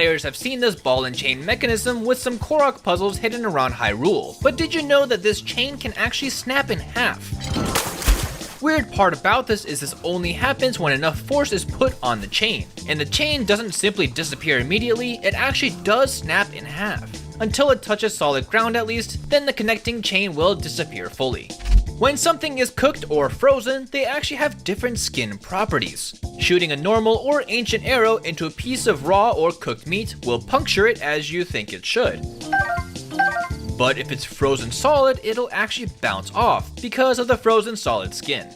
Players have seen this ball and chain mechanism with some Korok puzzles hidden around Hyrule, but did you know that this chain can actually snap in half? Weird part about this is this only happens when enough force is put on the chain, and the chain doesn't simply disappear immediately, it actually does snap in half. Until it touches solid ground at least, then the connecting chain will disappear fully. When something is cooked or frozen, they actually have different skin properties. Shooting a normal or ancient arrow into a piece of raw or cooked meat will puncture it as you think it should. But if it's frozen solid, it'll actually bounce off because of the frozen solid skin.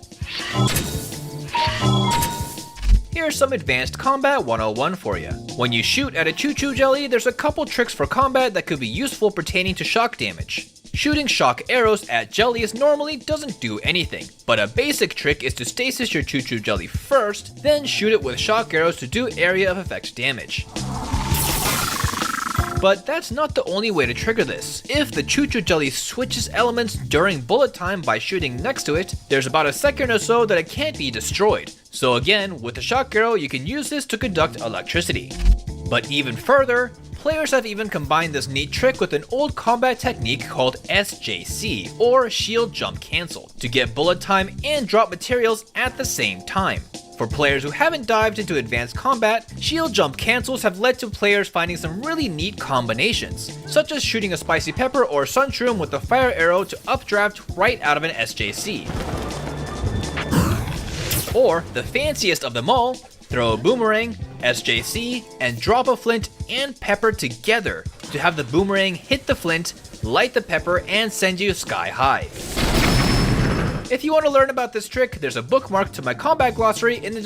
Here's some advanced combat 101 for you. When you shoot at a choo-choo jelly, there's a couple tricks for combat that could be useful pertaining to shock damage. Shooting shock arrows at jellies normally doesn't do anything, but a basic trick is to stasis your choo-choo jelly first, then shoot it with shock arrows to do area of effect damage. But that's not the only way to trigger this. If the choo-choo jelly switches elements during bullet time by shooting next to it, there's about a second or so that it can't be destroyed. So again, with the shock arrow you can use this to conduct electricity. But even further, players have even combined this neat trick with an old combat technique called SJC, or Shield Jump Cancel, to get bullet time and drop materials at the same time. For players who haven't dived into advanced combat, shield jump cancels have led to players finding some really neat combinations, such as shooting a spicy pepper or sunshroom with a fire arrow to updraft right out of an SJC. Or, the fanciest of them all, throw a boomerang, SJC, and drop a flint and pepper together to have the boomerang hit the flint, light the pepper, and send you sky high. If you want to learn about this trick, there's a bookmark to my combat glossary in the